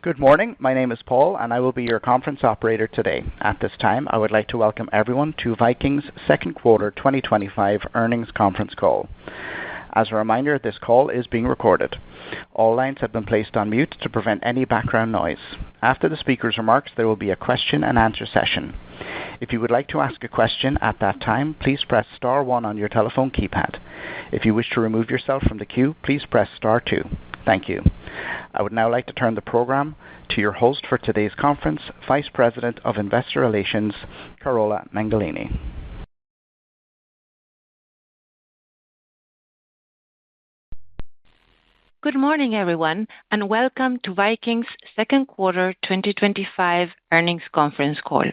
Good morning. My name is Paul, and I will be your conference operator today. At this time, I would like to welcome everyone to Viking's second quarter 2025 earnings conference call. As a reminder, this call is being recorded. All lines have been placed on mute to prevent any background noise. After the speaker's remarks, there will be a question and answer session. If you would like to ask a question at that time, please press star 1 on your telephone keypad. If you wish to remove yourself from the queue, please press star 2. Thank you. I would now like to turn the program to your host for today's conference, Vice President of Investor Relations, Carola Mengolini. Good morning, everyone, and welcome to Viking's second quarter 2025 earnings conference call.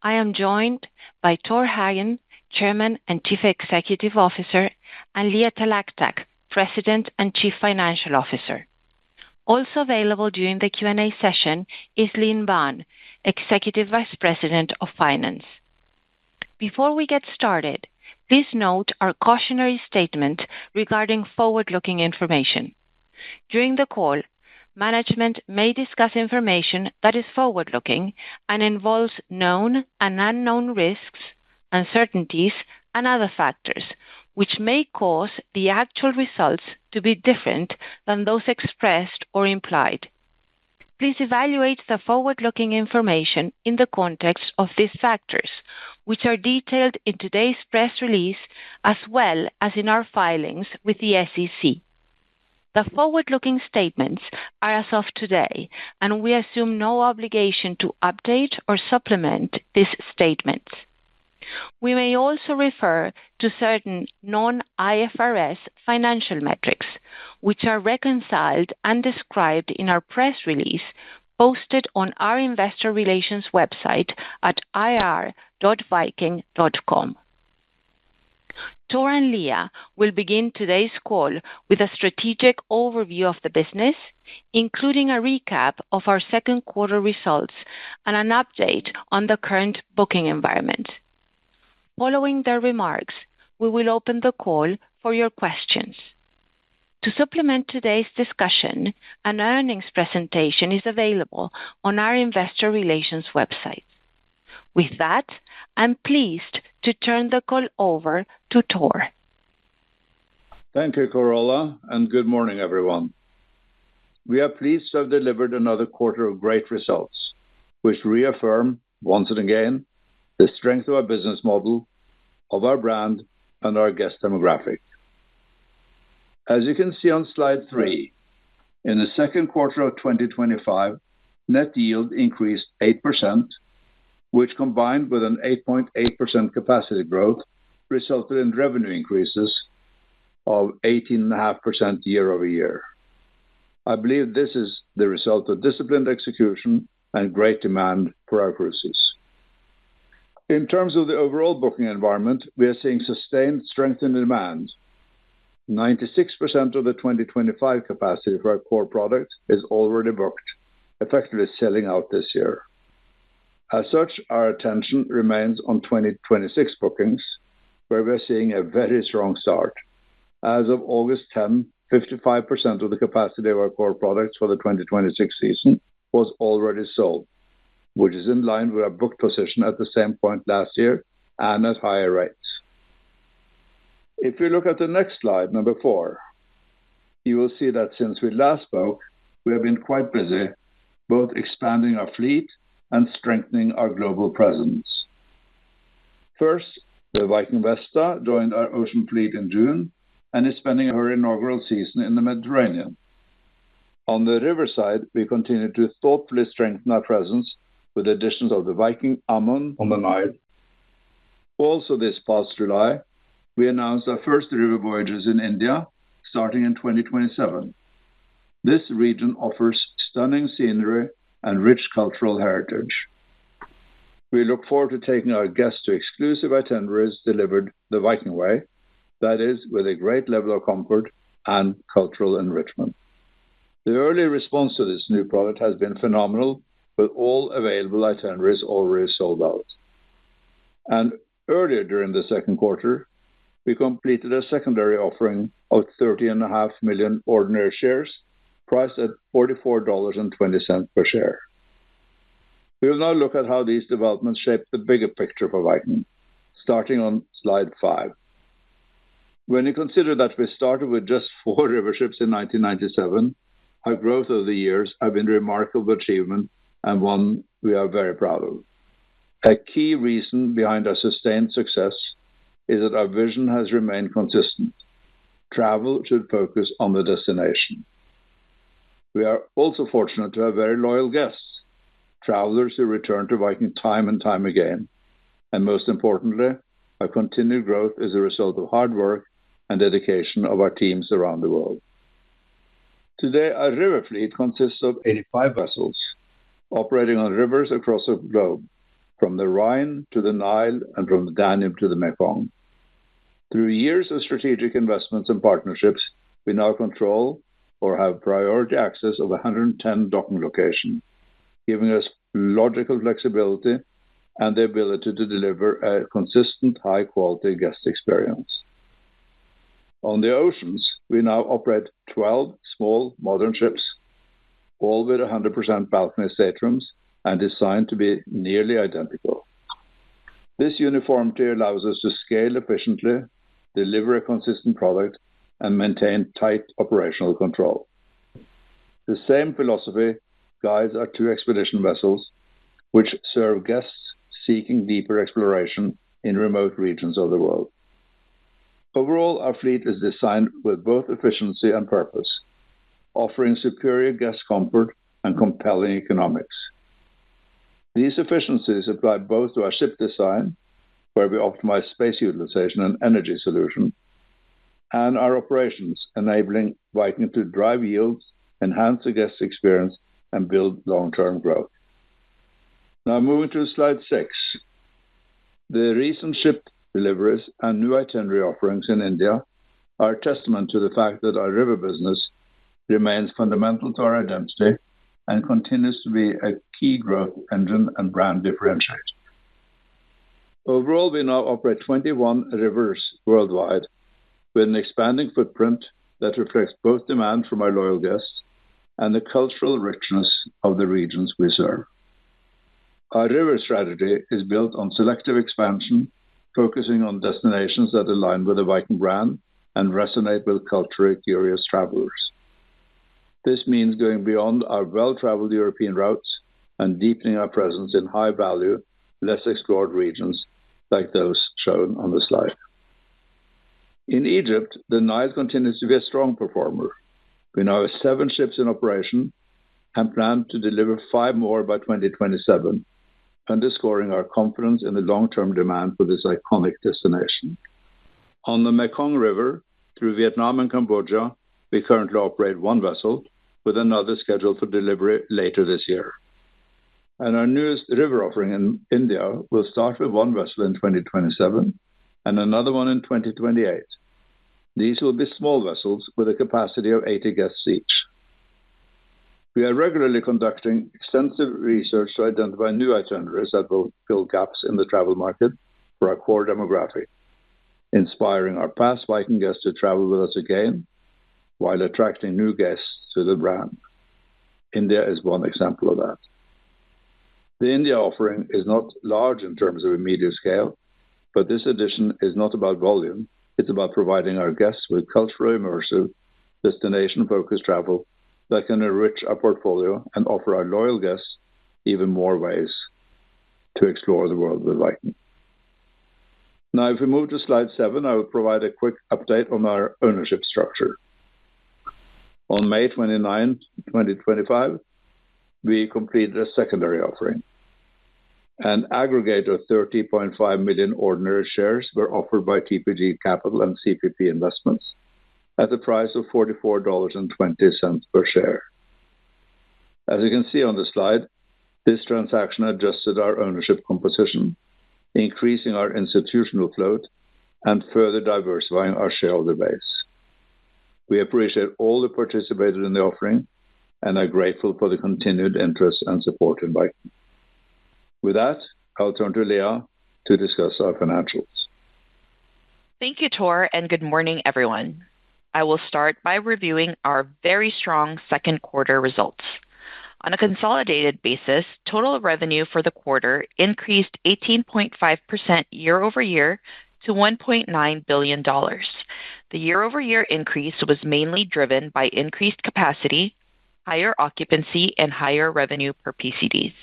I am joined by Tor Hagen, Chairman and Chief Executive Officer, and Leah Talactac, President and Chief Financial Officer. Also available during the Q&A session is Lynn Bond, Executive Vice President of Finance. Before we get started, please note our cautionary statement regarding forward-looking information. During the call, management may discuss information that is forward-looking and involves known and unknown risks, uncertainties, and other factors, which may cause the actual results to be different than those expressed or implied. Please evaluate the forward-looking information in the context of these factors, which are detailed in today's press release as well as in our filings with the SEC. The forward-looking statements are as of today, and we assume no obligation to update or supplement these statements. We may also refer to certain non-IFRS financial metrics, which are reconciled and described in our press release posted on our investor relations website at ir.viking.com. Tor and Leah will begin today's call with a strategic overview of the business, including a recap of our second quarter results and an update on the current booking environment. Following their remarks, we will open the call for your questions. To supplement today's discussion, an earnings presentation is available on our investor relations website. With that, I'm pleased to turn the call over to Tor. Thank you, Carola, and good morning, everyone. We are pleased to have delivered another quarter of great results, which reaffirm, once and again, the strength of our business model, of our brand, and our guest demographic. As you can see on slide 3, in the second quarter of 2025, net yield increased 8%, which combined with an 8.8% capacity growth resulted in revenue increases of 18.5% year over year. I believe this is the result of disciplined execution and great demand for our cruises. In terms of the overall booking environment, we are seeing sustained strength in demand. 96% of the 2025 capacity for our core product is already booked, effectively selling out this year. As such, our attention remains on 2026 bookings, where we are seeing a very strong start. As of August 10, 55% of the capacity of our core products for the 2026 season was already sold, which is in line with our book position at the same point last year and at higher rates. If you look at the next slide, number 4, you will see that since we last spoke, we have been quite busy both expanding our fleet and strengthening our global presence. First, the Viking Vesta joined our ocean fleet in June and is spending her inaugural season in the Mediterranean. On the riverside, we continue to thoughtfully strengthen our presence with the additions of the Viking Ammon on the Nile. Also this past July, we announced our first river voyages in India, starting in 2027. This region offers stunning scenery and rich cultural heritage. We look forward to taking our guests to exclusive itineraries delivered the Viking way, that is, with a great level of comfort and cultural enrichment. The early response to this new product has been phenomenal, with all available itineraries already sold out. And earlier during the second quarter, we completed a secondary offering of 30.5 million ordinary shares priced at $44.20 per share. We will now look at how these developments shape the bigger picture for Viking, starting on slide 5. When you consider that we started with just 4 river ships in 1997, our growth over the years has been a remarkable achievement and one we are very proud of. A key reason behind our sustained success is that our vision has remained consistent. Travel should focus on the destination. We are also fortunate to have very loyal guests, travelers who return to Viking time and time again. And most importantly, our continued growth is a result of hard work and dedication of our teams around the world. Today, our river fleet consists of 85 vessels operating on rivers across the globe, from the Rhine to the Nile and from the Danube to the Mekong. Through years of strategic investments and partnerships, we now control or have priority access of 110 docking locations, giving us logical flexibility and the ability to deliver a consistent, high-quality guest experience. On the oceans, we now operate 12 small, modern ships, all with 100% balcony staterooms and designed to be nearly identical. This uniformity allows us to scale efficiently, deliver a consistent product, and maintain tight operational control. The same philosophy guides our 2 expedition vessels, which serve guests seeking deeper exploration in remote regions of the world. Overall, our fleet is designed with both efficiency and purpose, offering superior guest comfort and compelling economics. These efficiencies apply both to our ship design, where we optimize space utilization and energy solution, and our operations, enabling Viking to drive yields, enhance the guest experience, and build long-term growth. Now moving to slide 6. The recent ship deliveries and new itinerary offerings in India are a testament to the fact that our river business remains fundamental to our identity and continues to be a key growth engine and brand differentiator. Overall, we now operate 21 rivers worldwide with an expanding footprint that reflects both demand from our loyal guests and the cultural richness of the regions we serve. Our river strategy is built on selective expansion, focusing on destinations that align with the Viking brand and resonate with culturally curious travelers. This means going beyond our well-traveled European routes and deepening our presence in high-value, less explored regions like those shown on the slide. In Egypt, the Nile continues to be a strong performer. We now have 7 ships in operation and plan to deliver 5 more by 2027, underscoring our confidence in the long-term demand for this iconic destination. On the Mekong River, through Vietnam and Cambodia, we currently operate 1 vessel, with another scheduled for delivery later this year. And our newest river offering in India will start with 1 vessel in 2027 and another one in 2028. These will be small vessels with a capacity of 80 guests each. We are regularly conducting extensive research to identify new itineraries that will fill gaps in the travel market for our core demographic, inspiring our past Viking guests to travel with us again, while attracting new guests to the brand. India is one example of that. The India offering is not large in terms of immediate scale, but this addition is not about volume. It's about providing our guests with culturally immersive, destination-focused travel that can enrich our portfolio and offer our loyal guests even more ways to explore the world with Viking. Now, if we move to slide 7, I will provide a quick update on our ownership structure. On May 29, 2025, we completed a secondary offering. An aggregate of 30.5 million ordinary shares were offered by TPG Capital and CPP Investments at the price of $44.20 per share. As you can see on the slide, this transaction adjusted our ownership composition, increasing our institutional float and further diversifying our shareholder base. We appreciate all who participated in the offering and are grateful for the continued interest and support in Viking. With that, I'll turn to Leah to discuss our financials. Thank you, Tor, and good morning, everyone. I will start by reviewing our very strong second quarter results. On a consolidated basis, total revenue for the quarter increased 18.5% year-over-year to $1.9 billion. The year-over-year increase was mainly driven by increased capacity, higher occupancy, and higher revenue per PCDs.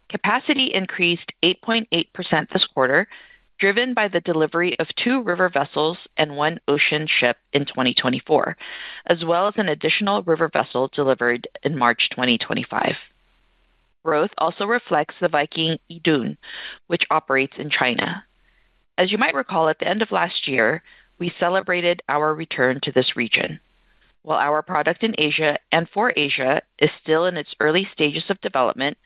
Capacity increased 8.8% this quarter, driven by the delivery of 2 river vessels and 1 ocean ship in 2024, as well as an additional river vessel delivered in March 2025. Growth also reflects the Viking Idun, which operates in China. As you might recall, at the end of last year, we celebrated our return to this region. While our product in Asia and for Asia is still in its early stages of development,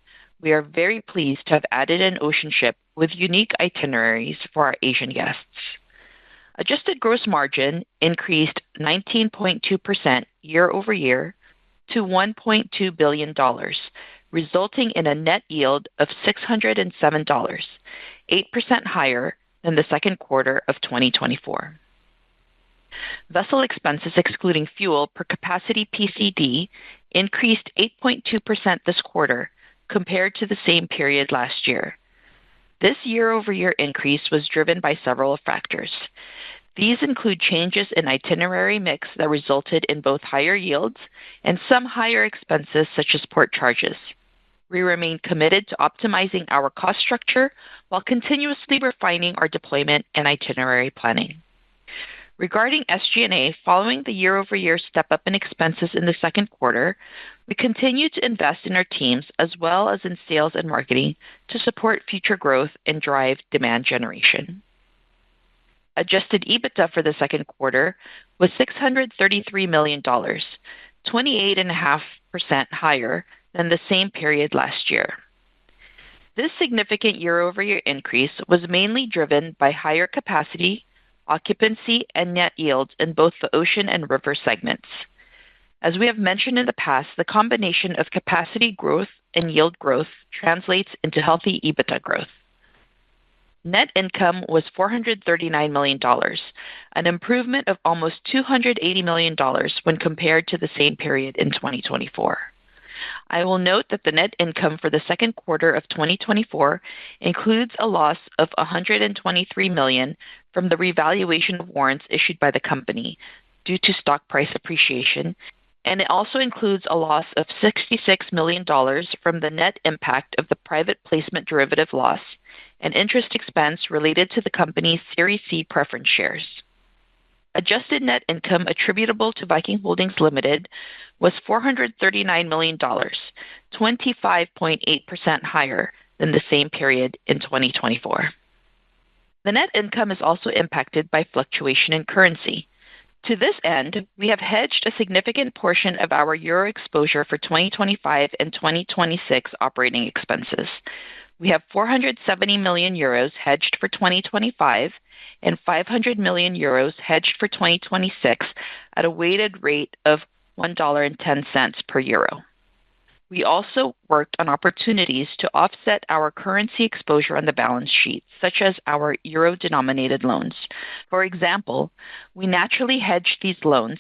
we are very pleased to have added an ocean ship with unique itineraries for our Asian guests. Adjusted gross margin increased 19.2% year-over-year to $1.2 billion, resulting in a net yield of $607, 8% higher than the second quarter of 2024. Vessel expenses excluding fuel per capacity PCD increased 8.2% this quarter compared to the same period last year. This year-over-year increase was driven by several factors. These include changes in itinerary mix that resulted in both higher yields and some higher expenses such as port charges. We remain committed to optimizing our cost structure while continuously refining our deployment and itinerary planning. Regarding SG&A, following the year-over-year step-up in expenses in the second quarter, we continue to invest in our teams as well as in sales and marketing to support future growth and drive demand generation. Adjusted EBITDA for the second quarter was $633 million, 28.5% higher than the same period last year. This significant year-over-year increase was mainly driven by higher capacity, occupancy, and net yields in both the ocean and river segments. As we have mentioned in the past, the combination of capacity growth and yield growth translates into healthy EBITDA growth. Net income was $439 million, an improvement of almost $280 million when compared to the same period in 2024. I will note that the net income for the second quarter of 2024 includes a loss of $123 million from the revaluation of warrants issued by the company due to stock price appreciation, and it also includes a loss of $66 million from the net impact of the private placement derivative loss and interest expense related to the company's Series C preference shares. Adjusted net income attributable to Viking Holdings Ltd was $439 million, 25.8% higher than the same period in 2024. The net income is also impacted by fluctuation in currency. To this end, we have hedged a significant portion of our euro exposure for 2025 and 2026 operating expenses. We have 470 million euros hedged for 2025 and 500 million euros hedged for 2026 at a weighted rate of $1.10 per euro. We also worked on opportunities to offset our currency exposure on the balance sheet, such as our euro-denominated loans. For example, we naturally hedged these loans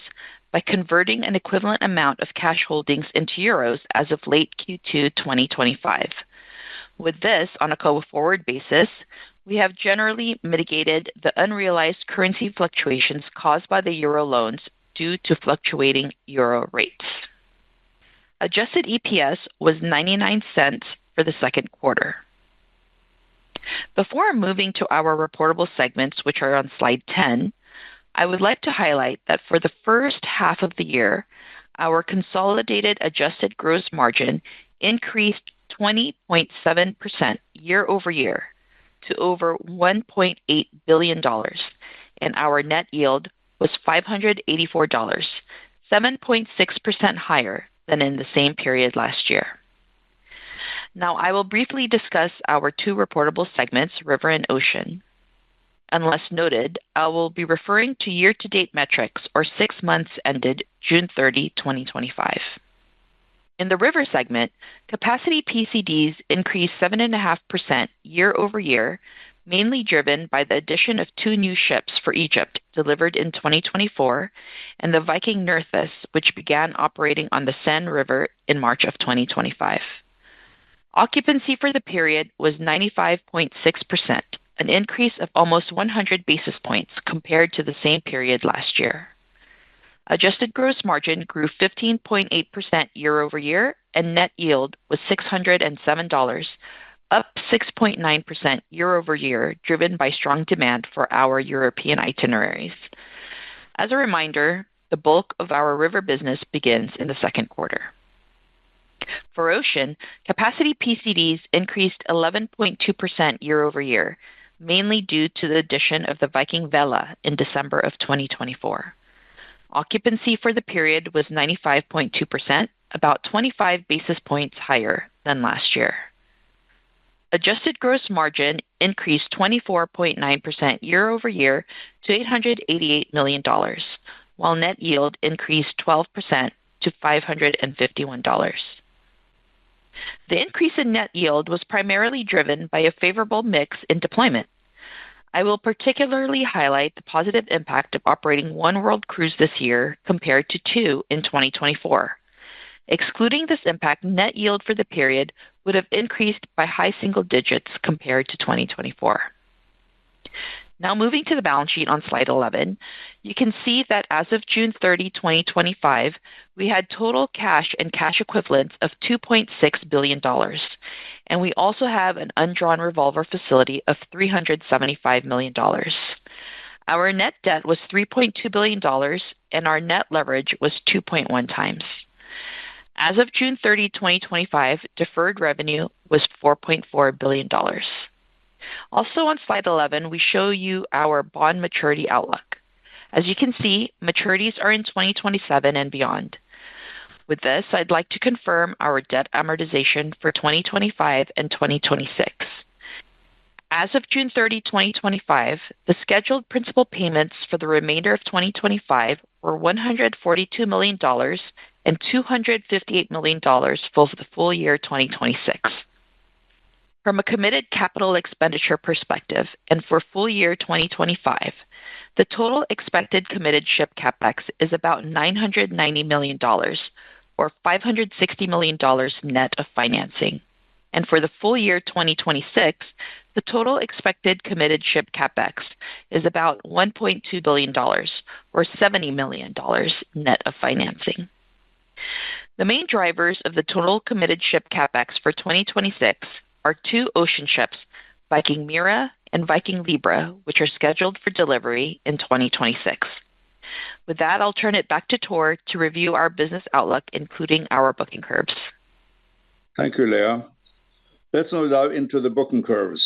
by converting an equivalent amount of cash holdings into euros as of late Q2 2025. With this, on a go-forward basis, we have generally mitigated the unrealized currency fluctuations caused by the euro loans due to fluctuating euro rates. Adjusted EPS was 99 cents for the second quarter. Before moving to our reportable segments, which are on slide 10, I would like to highlight that for the first half of the year, our consolidated adjusted gross margin increased 20.7% year-over-year to over $1.8 billion, and our net yield was $584, 7.6% higher than in the same period last year. Now, I will briefly discuss our two reportable segments, River and Ocean. Unless noted, I will be referring to year-to-date metrics or 6 months ended June 30, 2025. In the River segment, capacity PCDs increased 7.5% year-over-year, mainly driven by the addition of 2 new ships for Egypt delivered in 2024 and the Viking Nerthus, which began operating on the Seine River in March of 2025. Occupancy for the period was 95.6%, an increase of almost 100 basis points compared to the same period last year. Adjusted gross margin grew 15.8% year-over-year, and net yield was $607, up 6.9% year-over-year, driven by strong demand for our European itineraries. As a reminder, the bulk of our river business begins in the second quarter. For ocean, capacity PCDs increased 11.2% year-over-year, mainly due to the addition of the Viking Vela in December of 2024. Occupancy for the period was 95.2%, about 25 basis points higher than last year. Adjusted gross margin increased 24.9% year-over-year to $888 million, while net yield increased 12% to $551. The increase in net yield was primarily driven by a favorable mix in deployment. I will particularly highlight the positive impact of operating 1 world cruise this year compared to 2 in 2024. Excluding this impact, net yield for the period would have increased by high single digits compared to 2024. Now moving to the balance sheet on slide 11, you can see that as of June 30, 2025, we had total cash and cash equivalents of $2.6 billion, and we also have an undrawn revolver facility of $375 million. Our net debt was $3.2 billion, and our net leverage was 2.1 times. As of June 30, 2025, deferred revenue was $4.4 billion. Also on slide 11, we show you our bond maturity outlook. As you can see, maturities are in 2027 and beyond. With this, I'd like to confirm our debt amortization for 2025 and 2026. As of June 30, 2025, the scheduled principal payments for the remainder of 2025 were $142 million and $258 million for the full year 2026. From a committed capital expenditure perspective and for full year 2025, the total expected committed ship CapEx is about $990 million, or $560 million net of financing. And for the full year 2026, the total expected committed ship CapEx is about $1.2 billion, or $70 million net of financing. The main drivers of the total committed ship CapEx for 2026 are 2 ocean ships, Viking Mira and Viking Libra, which are scheduled for delivery in 2026. With that, I'll turn it back to Tor to review our business outlook, including our booking curves. Thank you, Leah. Let's now dive into the booking curves,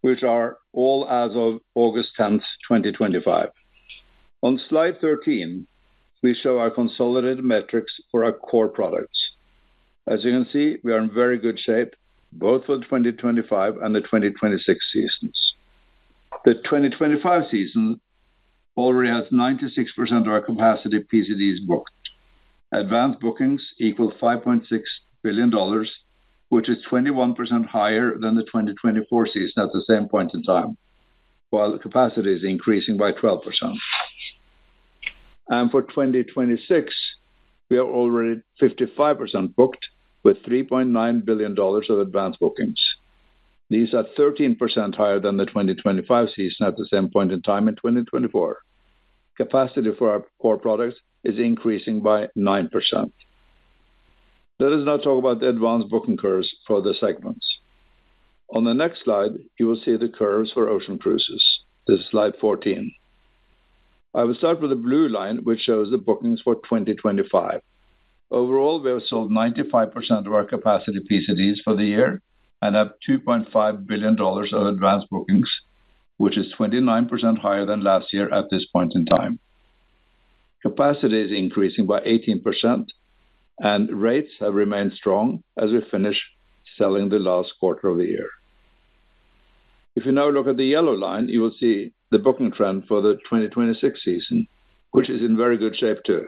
which are all as of August 10th, 2025. On slide 13, we show our consolidated metrics for our core products. As you can see, we are in very good shape, both for the 2025 and the 2026 seasons. The 2025 season already has 96% of our capacity PCDs booked. Advanced bookings equal $5.6 billion, which is 21% higher than the 2024 season at the same point in time, while the capacity is increasing by 12%. And for 2026, we are already 55% booked with $3.9 billion of advanced bookings. These are 13% higher than the 2025 season at the same point in time in 2024. Capacity for our core products is increasing by 9%. Let us now talk about the advanced booking curves for the segments. On the next slide, you will see the curves for ocean cruises. This is slide 14. I will start with the blue line, which shows the bookings for 2025. Overall, we have sold 95% of our capacity PCDs for the year and have $2.5 billion of advanced bookings, which is 29% higher than last year at this point in time. Capacity is increasing by 18%, and rates have remained strong as we finish selling the last quarter of the year. If you now look at the yellow line, you will see the booking trend for the 2026 season, which is in very good shape too.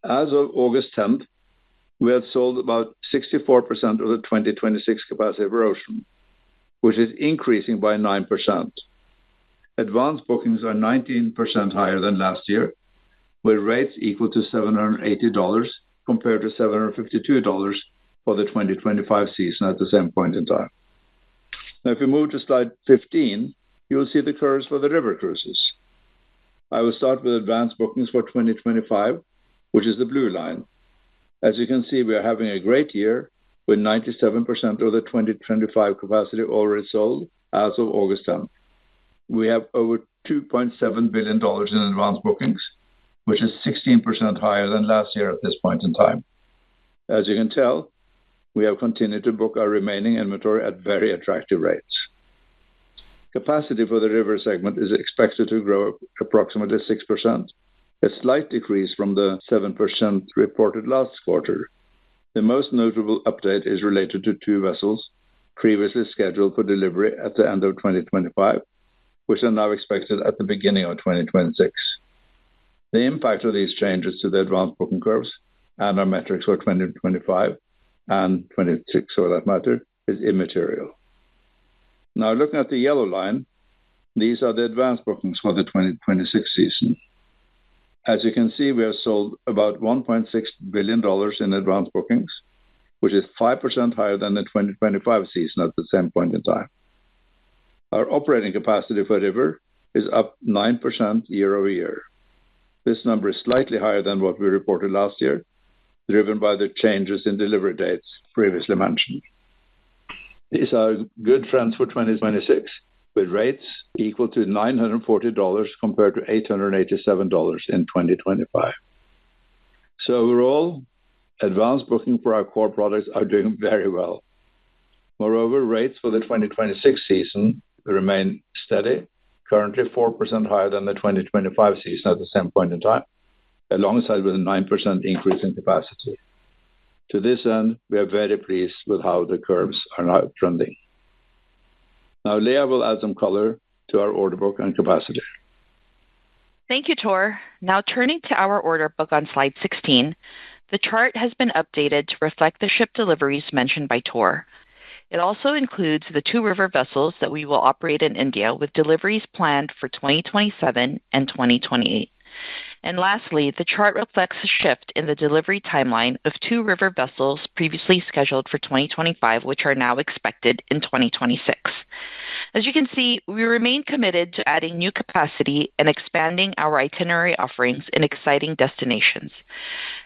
As of August 10th, we had sold about 64% of the 2026 capacity for ocean. which is increasing by 9%. Advanced bookings are 19% higher than last year, with rates equal to $780 compared to $752 for the 2025 season at the same point in time. Now, if we move to slide 15, you will see the curves for the river cruises. I will start with advanced bookings for 2025, which is the blue line. As you can see, we are having a great year with 97% of the 2025 capacity already sold as of August 10th. We have over $2.7 billion in advanced bookings, which is 16% higher than last year at this point in time. As you can tell, we have continued to book our remaining inventory at very attractive rates. Capacity for the river segment is expected to grow approximately 6%, a slight decrease from the 7% reported last quarter. The most notable update is related to 2 vessels previously scheduled for delivery at the end of 2025, which are now expected at the beginning of 2026. The impact of these changes to the advanced booking curves and our metrics for 2025 and 26 for that matter is immaterial. Now, looking at the yellow line, these are the advanced bookings for the 2026 season. As you can see, we have sold about $1.6 billion in advanced bookings, which is 5% higher than the 2025 season at the same point in time. Our operating capacity for river is up 9% year over year. This number is slightly higher than what we reported last year, driven by the changes in delivery dates previously mentioned. These are good trends for 2026, with rates equal to $940 compared to $887 in 2025. So overall, advanced booking for our core products are doing very well. Moreover, rates for the 2026 season remain steady, currently 4% higher than the 2025 season at the same point in time, alongside with a 9% increase in capacity. To this end, we are very pleased with how the curves are now trending. Now, Leah will add some color to our order book and capacity. Thank you, Tor. Now, turning to our order book on slide 16, the chart has been updated to reflect the ship deliveries mentioned by Tor. It also includes the 2 river vessels that we will operate in India, with deliveries planned for 2027 and 2028. And lastly, the chart reflects a shift in the delivery timeline of 2 river vessels previously scheduled for 2025, which are now expected in 2026. As you can see, we remain committed to adding new capacity and expanding our itinerary offerings in exciting destinations.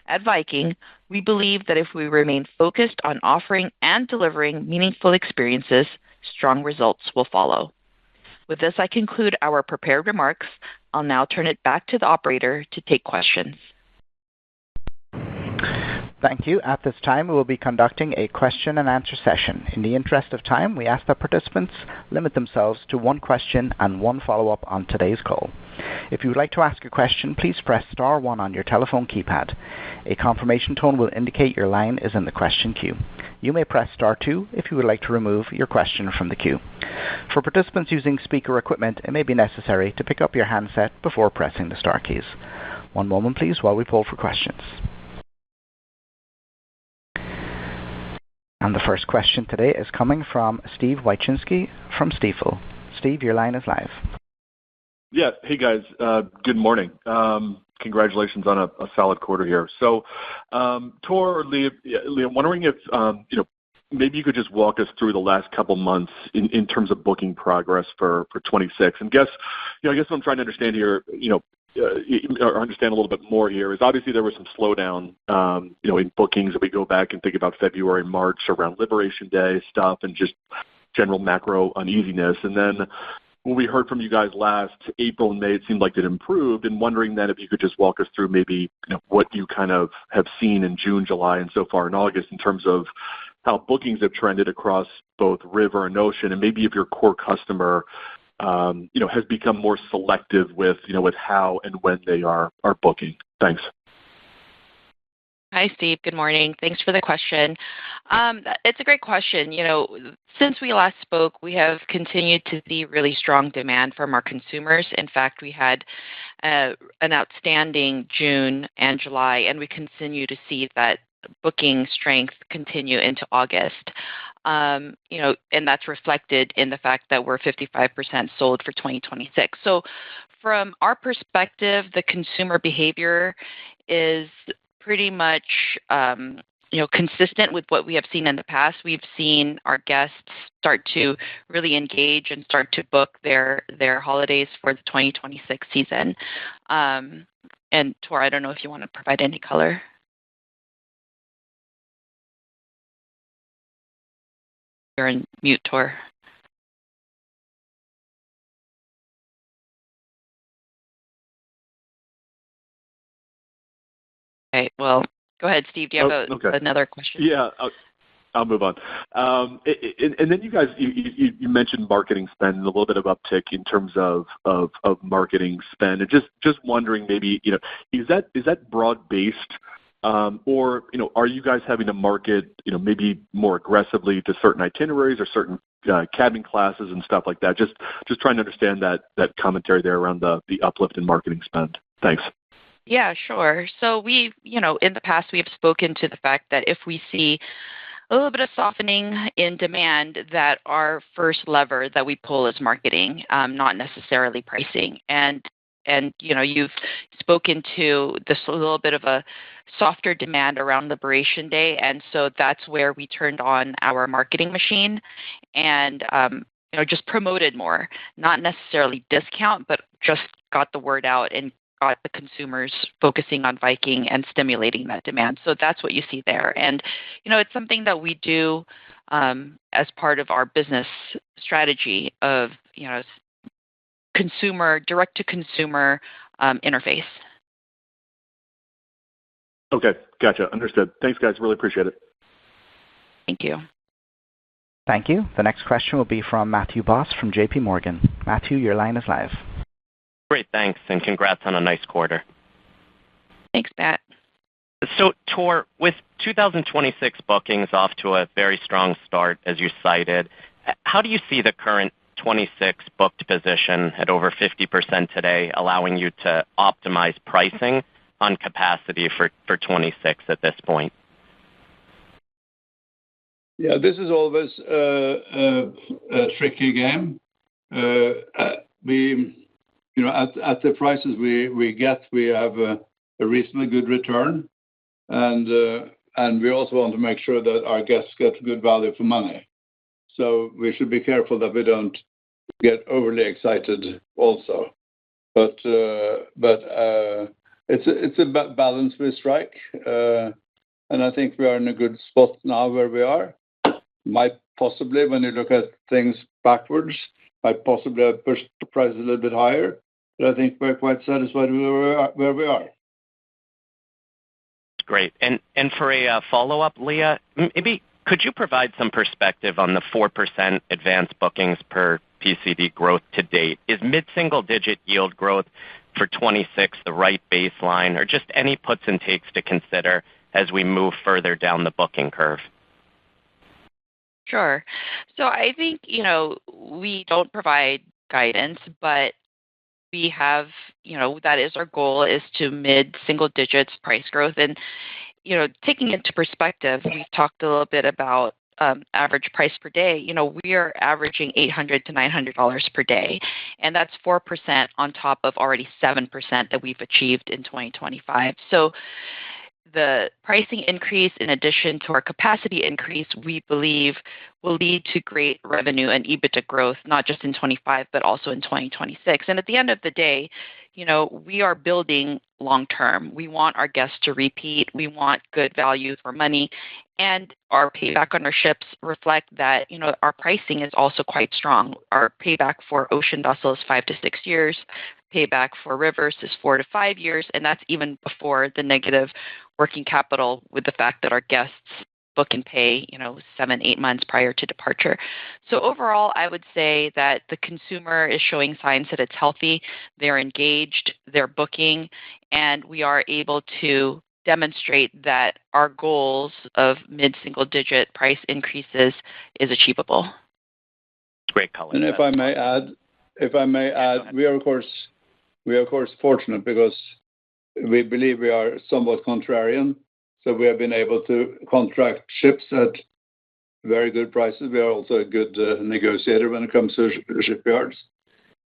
At Viking, we believe that if we remain focused on offering and delivering meaningful experiences, strong results will follow. With this, I conclude our prepared remarks. I'll now turn it back to the operator to take questions. Thank you. At this time, we will be conducting a question and answer session. In the interest of time, we ask that participants limit themselves to 1 question and 1 follow-up on today's call. If you would like to ask a question, please press star 1 on your telephone keypad. A confirmation tone will indicate your line is in the question queue. You may press star 2 if you would like to remove your question from the queue. For participants using speaker equipment, it may be necessary to pick up your handset before pressing the star keys. 1 moment, please, while we poll for questions. And the first question today is coming from Steve Wieczynski from Stifel. Steve, your line is live. Yeah. Hey, guys. Good morning. Congratulations on a solid quarter here. So, Tor or Leah, I'm wondering if, maybe you could just walk us through the last couple months in terms of booking progress for 26. And I guess what I'm trying to understand here, or understand a little bit more here is obviously there was some slowdown, in bookings if we go back and think about February and March around Liberation Day stuff and just general macro uneasiness. And then when we heard from you guys last April and May, it seemed like it improved, and wondering then if you could just walk us through maybe what you kind of have seen in June, July, and so far in August in terms of how bookings have trended across both river and ocean, and maybe if your core customer has become more selective with how and when they are booking. Thanks. Hi, Steve. Good morning. Thanks for the question. It's a great question. Since we last spoke, we have continued to see really strong demand from our consumers. In fact, we had an outstanding June and July, and we continue to see that booking strength continue into August. and that's reflected in the fact that we're 55% sold for 2026. So from our perspective, the consumer behavior is pretty much, consistent with what we have seen in the past. We've seen our guests start to really engage and start to book their holidays for the 2026 season. And Tor, I don't know if you want to provide any color. You're in mute, Tor. Okay, well, go ahead, Steve. Do you have another question? Yeah, I'll move on. And then you guys, you mentioned marketing spend and a little bit of uptick in terms of marketing spend. And just wondering, maybe is that broad based, or are you guys having to market maybe more aggressively to certain itineraries or certain cabin classes and stuff like that? Just trying to understand that commentary there around the uplift in marketing spend. Thanks. Yeah, sure. So we, in the past, we have spoken to the fact that if we see a little bit of softening in demand, that our first lever that we pull is marketing, not necessarily pricing. And you've spoken to this a little bit of a softer demand around Liberation Day, and so that's where we turned on our marketing machine and just promoted more, not necessarily discount, but just got the word out and got the consumers focusing on Viking and stimulating that demand. So that's what you see there. And, it's something that we do as part of our business strategy of, direct-to-consumer interface. Okay, gotcha. Understood. Thanks, guys. Really appreciate it. Thank you. Thank you. The next question will be from Matthew Boss from JP Morgan. Matthew, your line is live. Great, thanks, and congrats on a nice quarter. Thanks, Matt. So, Tor, with 2026 bookings off to a very strong start, as you cited, how do you see the current 26 booked position at over 50% today, allowing you to optimize pricing on capacity for 26 at this point? Yeah, this is always a tricky game. At the prices we get, we have a reasonably good return, and we also want to make sure that our guests get good value for money. So we should be careful that we don't get overly excited also. But it's a balance we strike, and I think we are in a good spot now where we are. Might possibly, when you look at things backwards, might possibly have pushed the price a little bit higher. But I think we're quite satisfied with where we are. Great. And for a follow-up, Leah, maybe could you provide some perspective on the 4% advanced bookings per PCD growth to date? Is mid-single-digit yield growth for 26 the right baseline, or just any puts and takes to consider as we move further down the booking curve? Sure. So I think, we don't provide guidance, but we have, that is our goal, is to mid-single digits price growth. And, taking into perspective, we've talked a little bit about average price per day. We are averaging $800 to $900 per day, and that's 4% on top of already 7% that we've achieved in 2025. So the pricing increase, in addition to our capacity increase, we believe will lead to great revenue and EBITDA growth, not just in 25, but also in 2026. And at the end of the day, we are building long term. We want our guests to repeat. We want good value for money. And our payback on our ships reflect that, our pricing is also quite strong. Our payback for ocean vessels is 5 to 6 years. Payback for rivers is 4 to 5 years, and that's even before the negative working capital with the fact that our guests book and pay, 7-8 months prior to departure. So overall, I would say that the consumer is showing signs that it's healthy. They're engaged, they're booking, and we are able to demonstrate that our goals of mid-single-digit price increases is achievable. Great color. And if I may add, we are of course fortunate because we believe we are somewhat contrarian. So we have been able to contract ships at very good prices. We are also a good negotiator when it comes to shipyards.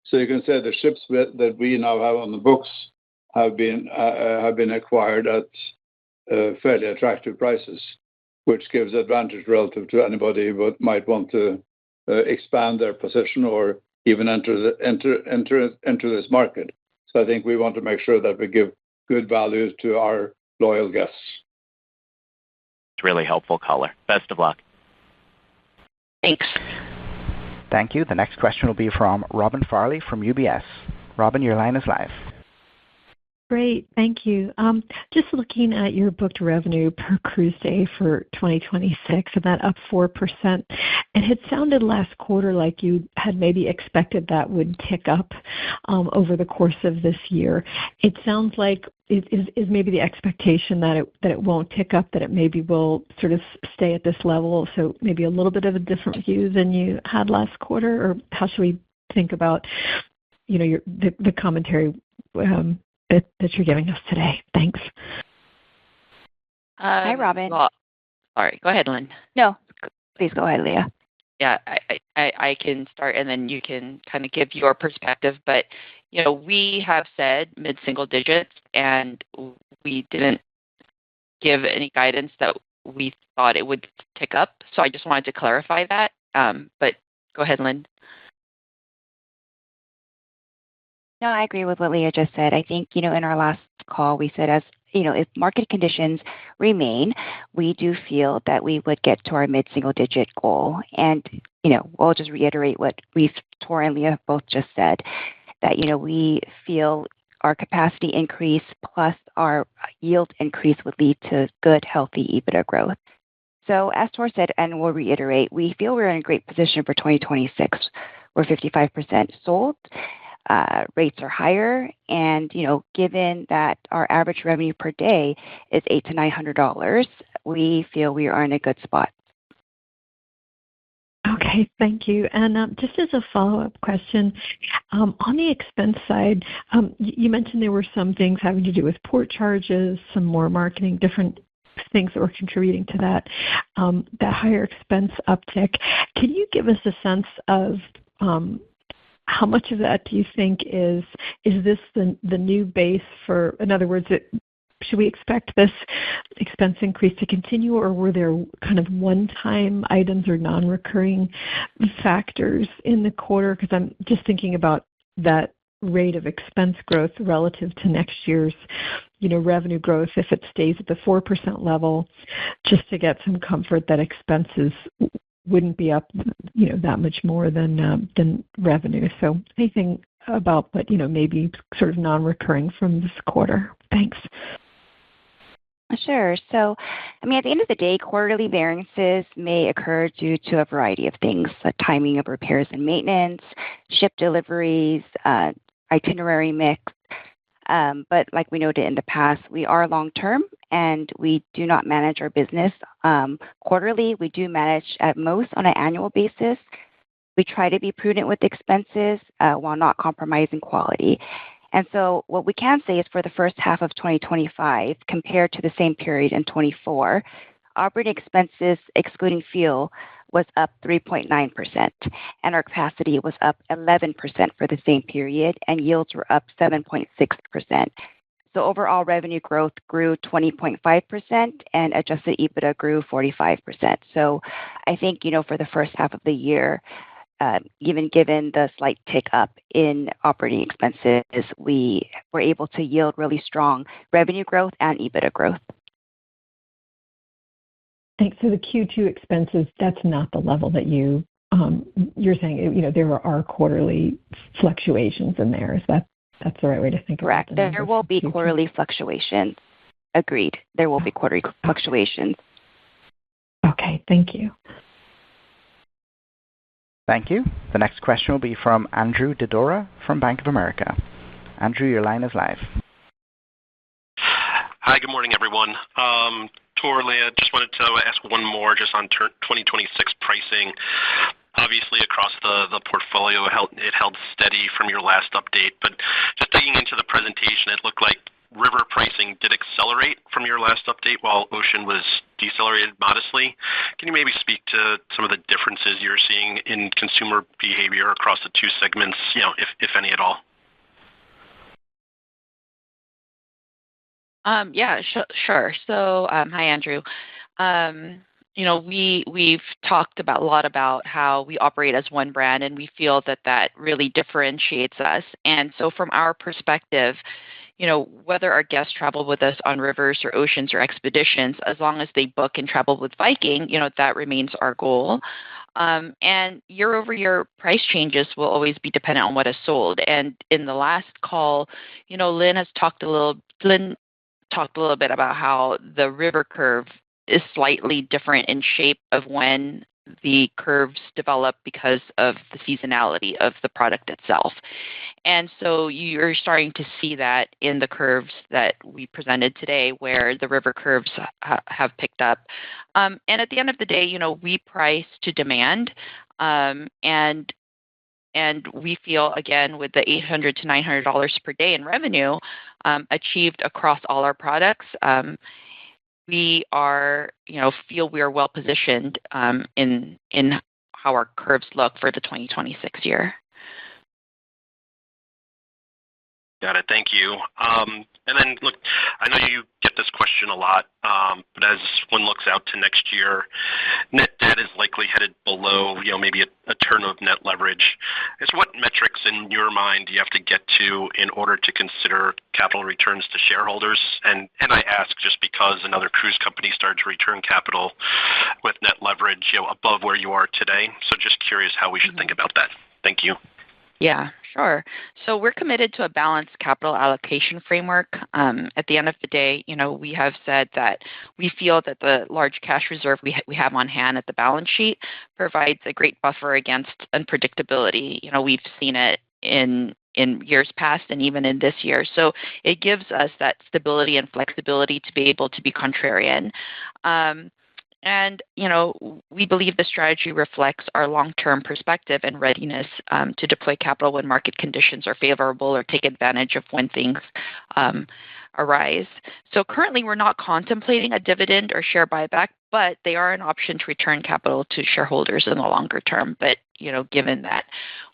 So you can say the ships that we now have on the books have been acquired at fairly attractive prices, which gives advantage relative to anybody who might want to expand their position or even enter this market. So I think we want to make sure that we give good value to our loyal guests. It's really helpful color. Best of luck. Thanks. Thank you. The next question will be from Robin Farley from UBS. Robin, your line is live. Great. Thank you. Just looking at your booked revenue per cruise day for 2026, and that up 4%. It had sounded last quarter like you had maybe expected that would tick up over the course of this year. It sounds like is maybe the expectation that it won't tick up, that it maybe will sort of stay at this level. So maybe a little bit of a different view than you had last quarter, or how should we think about, the commentary that you're giving us today? Thanks. Hi, Robin. Well, all right, go ahead, Lynn. No, please go ahead, Leah. Yeah, I can start, and then you can kind of give your perspective. But, we have said mid-single digits, and we didn't give any guidance that we thought it would tick up. So I just wanted to clarify that. But go ahead, Lynn. No, I agree with what Leah just said. I think, in our last call, we said if market conditions remain, we do feel that we would get to our mid-single digit goal. And, we'll just reiterate what Tor and Leah both just said, that, we feel our capacity increase plus our yield increase would lead to good, healthy EBITDA growth. So as Tor said, and we'll reiterate, we feel we're in a great position for 2026. We're 55% sold. Rates are higher, and given that our average revenue per day is $800 to $900, we feel we are in a good spot. Okay, thank you. And just as a follow-up question, on the expense side, you mentioned there were some things having to do with port charges, some more marketing, different things that were contributing to that higher expense uptick. Can you give us a sense of how much of that do you think is this the new base for, in other words, should we expect this expense increase to continue, or were there kind of one-time items or non-recurring factors in the quarter? Because I'm just thinking about that rate of expense growth relative to next year's, revenue growth, if it stays at the 4% level, just to get some comfort that expenses wouldn't be up, that much more than revenue. So anything about, but maybe sort of non-recurring from this quarter. Thanks. Sure. So, at the end of the day, quarterly variances may occur due to a variety of things, the timing of repairs and maintenance, ship deliveries, itinerary mix. But like we noted in the past, we are long-term, and we do not manage our business quarterly. We do manage at most on an annual basis. We try to be prudent with expenses while not compromising quality. And so what we can say is for the first half of 2025, compared to the same period in 2024, operating expenses, excluding fuel, was up 3.9%, and our capacity was up 11% for the same period, and yields were up 7.6%. So overall revenue growth grew 20.5%, and adjusted EBITDA grew 45%. So I think, for the first half of the year, given the slight tick up in operating expenses, we were able to yield really strong revenue growth and EBITDA growth. Thanks. So the Q2 expenses, that's not the level that you're saying, there are quarterly fluctuations in there. That's the right way to think about it? Correct. There will be quarterly fluctuations. Agreed. There will be quarterly fluctuations. Okay. Thank you. Thank you. The next question will be from Andrew Didora from Bank of America. Andrew, your line is live. Hi, good morning, everyone. Tor, Leah, just wanted to ask one more just on 2026 pricing. Obviously, across the portfolio, it held steady from your last update. But just digging into the presentation, it looked like river pricing did accelerate from your last update while ocean was decelerated modestly. Can you maybe speak to some of the differences you're seeing in consumer behavior across the two segments, if any at all? Yeah, sure. So, hi, Andrew. We've talked a lot about how we operate as one brand, and we feel that really differentiates us. And so, from our perspective, whether our guests travel with us on rivers or oceans or expeditions, as long as they book and travel with Viking, that remains our goal. And year-over-year price changes will always be dependent on what is sold. And in the last call, Lynn talked a little bit about how the river curve is slightly different in shape of when the curves develop because of the seasonality of the product itself. And so you're starting to see that in the curves that we presented today, where the river curves have picked up. And at the end of the day, we price to demand, and we feel, again, with the $800 to $900 per day in revenue achieved across all our products, we feel we are well positioned in how our curves look for the 2026 year. Got it. Thank you. And then, look, I know you get this question a lot, but as one looks out to next year, net debt is likely headed below, maybe a turn of net leverage. What metrics in your mind do you have to get to in order to consider capital returns to shareholders? And I ask just because another cruise company started to return capital with net leverage, above where you are today. So just curious how we should think about that. Thank you. Yeah, sure. So we're committed to a balanced capital allocation framework. At the end of the day, we have said that we feel that the large cash reserve we have on hand at the balance sheet provides a great buffer against unpredictability. We've seen it in years past and even in this year. So it gives us that stability and flexibility to be able to be contrarian. And, we believe the strategy reflects our long-term perspective and readiness to deploy capital when market conditions are favorable or take advantage of when things arise. So currently, we're not contemplating a dividend or share buyback, but they are an option to return capital to shareholders in the longer term. But, given that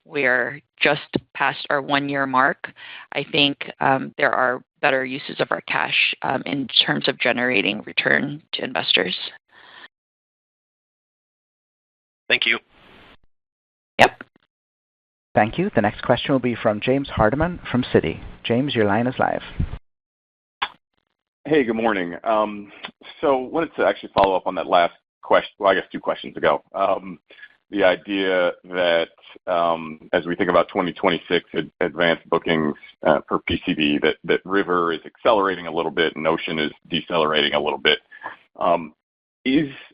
we're just past our one-year mark, I think there are better uses of our cash in terms of generating return to investors. Thank you. Yep. Thank you. The next question will be from James Hardiman from Citi. James, your line is live. Hey, good morning. So wanted to actually follow up on that last question, well, I guess 2 questions ago. The idea that as we think about 2026 advanced bookings per PCD, that river is accelerating a little bit and ocean is decelerating a little bit.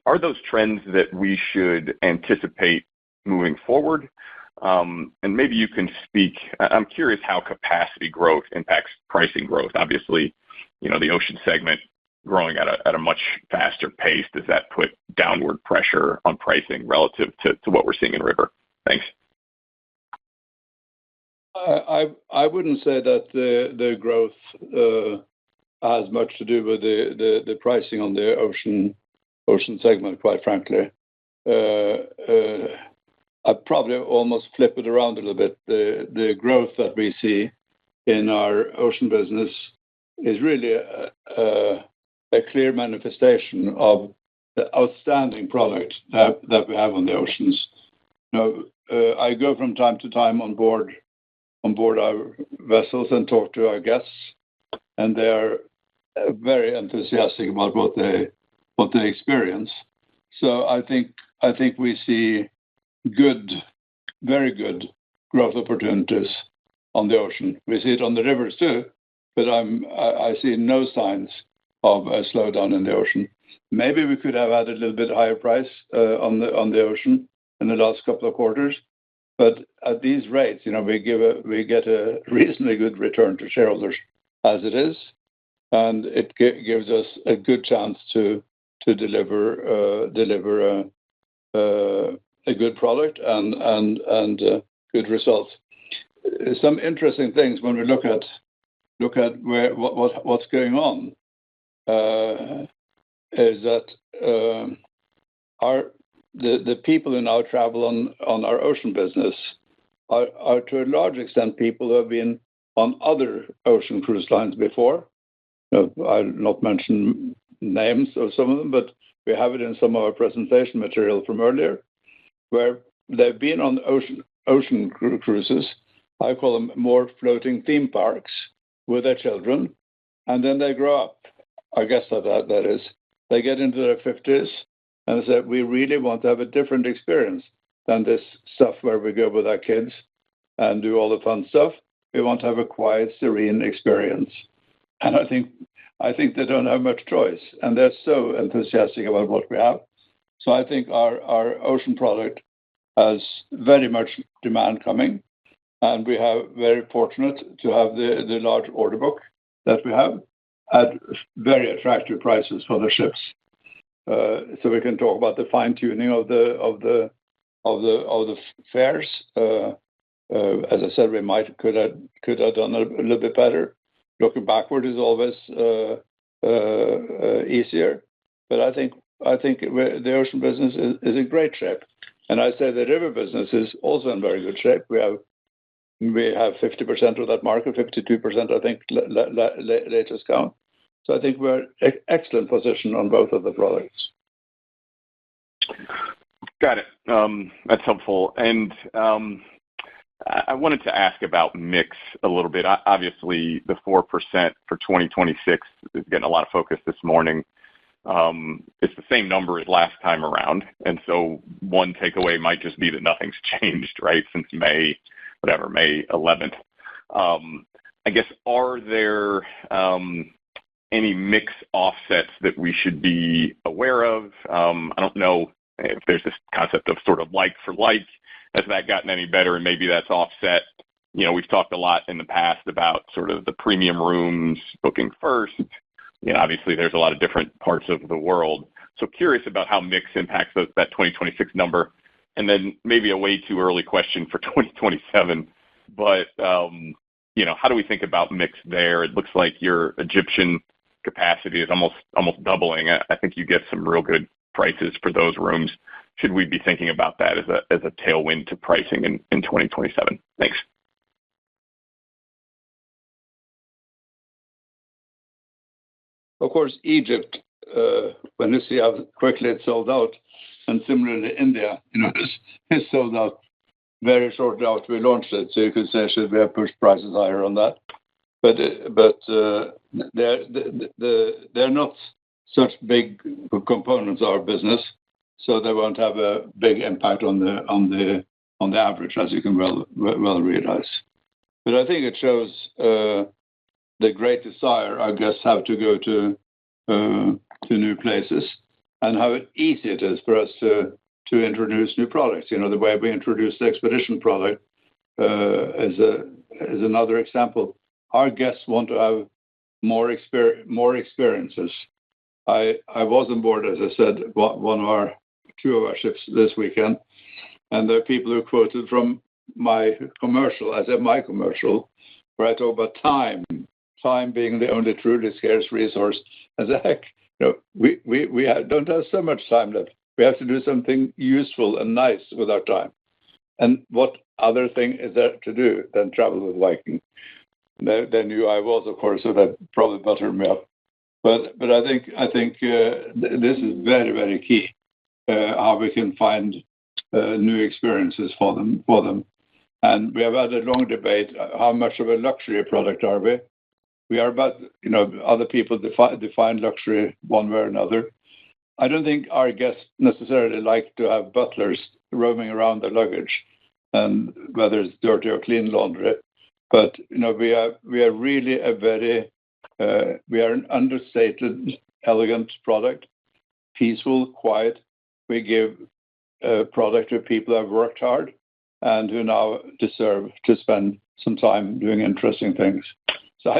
Are those trends that we should anticipate moving forward? And maybe you can speak. I'm curious how capacity growth impacts pricing growth. Obviously, the ocean segment growing at a much faster pace. Does that put downward pressure on pricing relative to what we're seeing in river? Thanks. I wouldn't say that the growth has much to do with the pricing on the ocean segment, quite frankly. I'd probably almost flip it around a little bit. The growth that we see in our ocean business is really a clear manifestation of the outstanding product that we have on the oceans. I go from time to time on board our vessels and talk to our guests, and they are very enthusiastic about what they experience. So I think we see very good growth opportunities on the ocean. We see it on the rivers too, but I see no signs of a slowdown in the ocean. Maybe we could have had a little bit higher price on the ocean in the last couple of quarters, but at these rates, we get a reasonably good return to shareholders as it is, and it gives us a good chance to deliver a good product and good results. Some interesting things when we look at look at what's going on, is that the people who now travel on our ocean business are to a large extent people who have been on other ocean cruise lines before. I'll not mention names of some of them, but we have it in some of our presentation material from earlier, where they've been on ocean cruises. I call them more floating theme parks with their children, and then they grow up. I guess that is. They get into their 50s and say, we really want to have a different experience than this stuff where we go with our kids and do all the fun stuff. We want to have a quiet, serene experience. And I think they don't have much choice, and they're so enthusiastic about what we have. So I think our ocean product has very much demand coming, and we have very fortunate to have the large order book that we have at very attractive prices for the ships. So we can talk about the fine tuning of the fares. As I said, we could have done a little bit better. Looking backward is always easier, but I think the ocean business is in great shape, and I say the river business is also in very good shape. We have 50% of that market, 52%, I think, latest count. So I think we're in excellent position on both of the products. Got it. That's helpful. And I wanted to ask about mix a little bit. Obviously, the 4% for 2026 is getting a lot of focus this morning. It's the same number as last time around. And so one takeaway might just be that nothing's changed, right, since May 11th. I guess, are there any mix offsets that we should be aware of? I don't know if there's this concept of sort of like for like. Has that gotten any better, and maybe that's offset? We've talked a lot in the past about sort of the premium rooms booking first. Obviously, there's a lot of different parts of the world. So curious about how mix impacts that 2026 number. And then maybe a way too early question for 2027, but, how do we think about mix there? It looks like your Egyptian capacity is almost doubling. I think you get some real good prices for those rooms. Should we be thinking about that as a tailwind to pricing in 2027? Thanks. Of course, Egypt, when you see how quickly it sold out, and similarly India, is sold out very shortly after we launched it. So you could say, should we have pushed prices higher on that? But they're not such big components of our business, so they won't have a big impact on the average, as you can well realize. But I think it shows the great desire our guests have to go to new places, and how easy it is for us to introduce new products. The way we introduced the expedition product is another example. Our guests want to have more experiences. I was on board, as I said, two of our ships this weekend, and there are people who quoted from my commercial. I said my commercial, where I talk about time being the only truly scarce resource. I said, heck, we don't have so much time left. We have to do something useful and nice with our time. And what other thing is there to do than travel with Viking? They knew I was, of course, so that probably buttered me up. But I think this is very, very key. How we can find new experiences for them. And we have had a long debate, how much of a luxury product are we? We are about, other people define luxury one way or another. I don't think our guests necessarily like to have butlers roaming around their luggage, and whether it's dirty or clean laundry. But, we are really we are an understated, elegant product, peaceful, quiet. We give a product to people who have worked hard and who now deserve to spend some time doing interesting things. So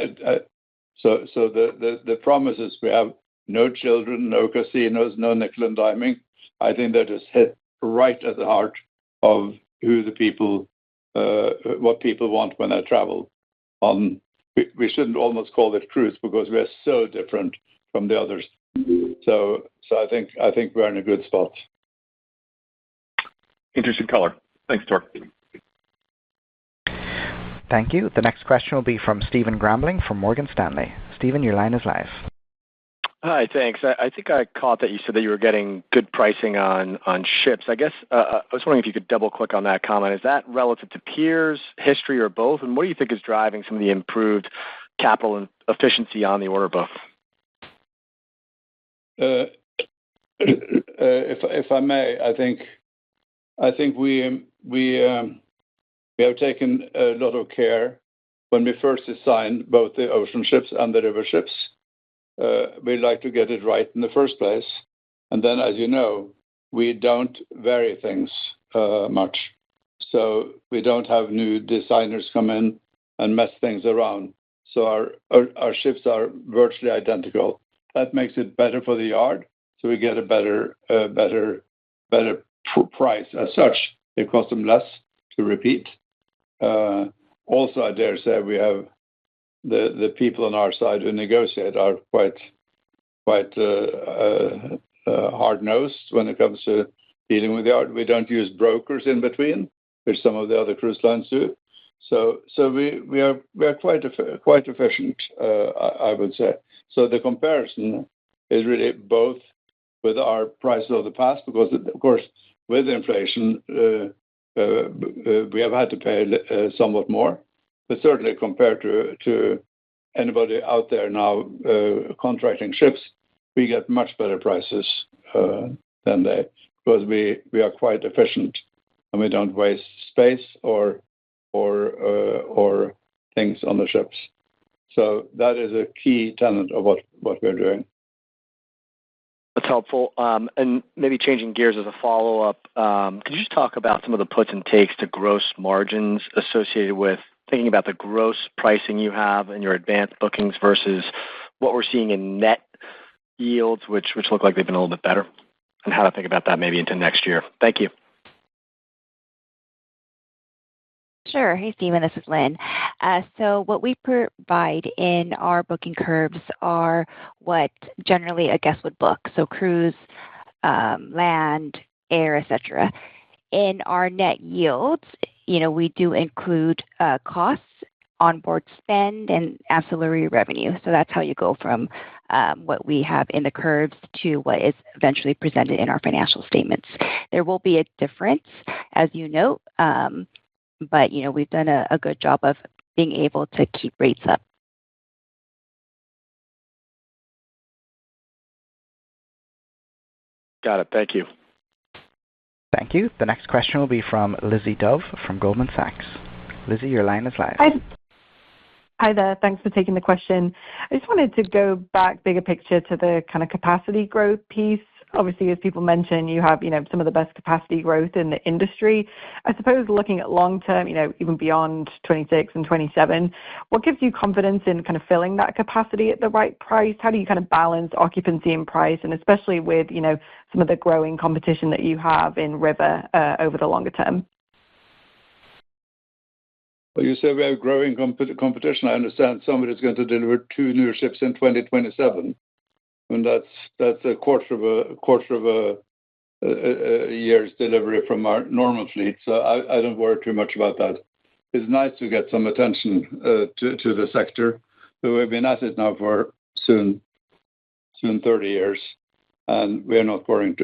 the promises we have: no children, no casinos, no nickel and diming. I think that is hit right at the heart of who the people, what people want when they travel. We we shouldn't almost call it cruise because we are so different from the others. So I think we're in a good spot. Interesting color. Thanks, Tor. Thank you. The next question will be from Stephen Grambling from Morgan Stanley. Stephen, your line is live. Hi, thanks. I think I caught that you said that you were getting good pricing on ships. I guess I was wondering if you could double-click on that comment. Is that relative to peers, history, or both? And what do you think is driving some of the improved capital and efficiency on the order book? If I may, I think we have taken a lot of care when we first designed both the ocean ships and the river ships. We like to get it right in the first place. And then, as you know, we don't vary things much. So we don't have new designers come in and mess things around. So our ships are virtually identical. That makes it better for the yard. So we get a better price as such. It costs them less to repeat. Also, I dare say we have the people on our side who negotiate are quite hard-nosed when it comes to dealing with the yard. We don't use brokers in between, which some of the other cruise lines do. So we are quite efficient, I would say. So the comparison is really both with our prices of the past, because of course with inflation we have had to pay somewhat more, but certainly compared to anybody out there now contracting ships, we get much better prices than they, because we are quite efficient and we don't waste space or things on the ships. So that is a key tenet of what we're doing. That's helpful. And maybe changing gears as a follow-up, could you just talk about some of the puts and takes to gross margins associated with thinking about the gross pricing you have in your advanced bookings versus what we're seeing in net yields, which look like they've been a little bit better, and how to think about that maybe into next year? Thank you. Sure. Hey, Stephen, this is Lynn. So what we provide in our booking curves are what generally a guest would book. So cruise, land, air, etc. In our net yields, we do include costs, onboard spend, and ancillary revenue. So that's how you go from what we have in the curves to what is eventually presented in our financial statements. There will be a difference, as you note, but we've done a good job of being able to keep rates up. Got it. Thank you. Thank you. The next question will be from Lizzie Dove from Goldman Sachs. Lizzie, your line is live. Hi there. Thanks for taking the question. I just wanted to go back bigger picture to the kind of capacity growth piece. Obviously, as people mentioned, you have, some of the best capacity growth in the industry. I suppose looking at long term, even beyond 26 and 27, what gives you confidence in kind of filling that capacity at the right price? How do you kind of balance occupancy and price, and especially with, some of the growing competition that you have in river over the longer term? Well, you say we have growing competition. I understand somebody's going to deliver 2 new ships in 2027. And that's a quarter of a year's delivery from our normal fleet. So I don't worry too much about that. It's nice to get some attention to the sector. So we've been at it now for soon 30 years, and we're not worrying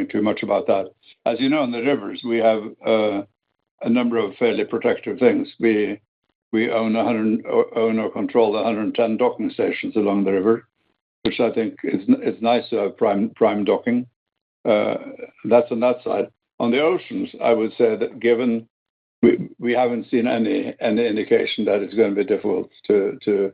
too much about that. As you know, in the rivers, we have a number of fairly protective things. We own or control 110 docking stations along the river, which I think is nice to have prime docking. That's on that side. On the oceans, I would say that given we haven't seen any indication that it's going to be difficult to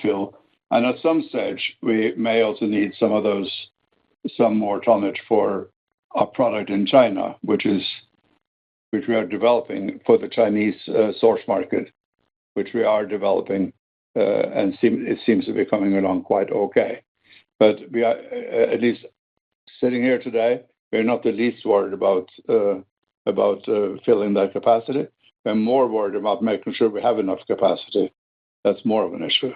fill. And at some stage, we may also need some more tonnage for our product in China, which we are developing for the Chinese source market, which we are developing. And it seems to be coming along quite okay. But we are, at least sitting here today, we're not the least worried about filling that capacity. We're more worried about making sure we have enough capacity that's more of an issue.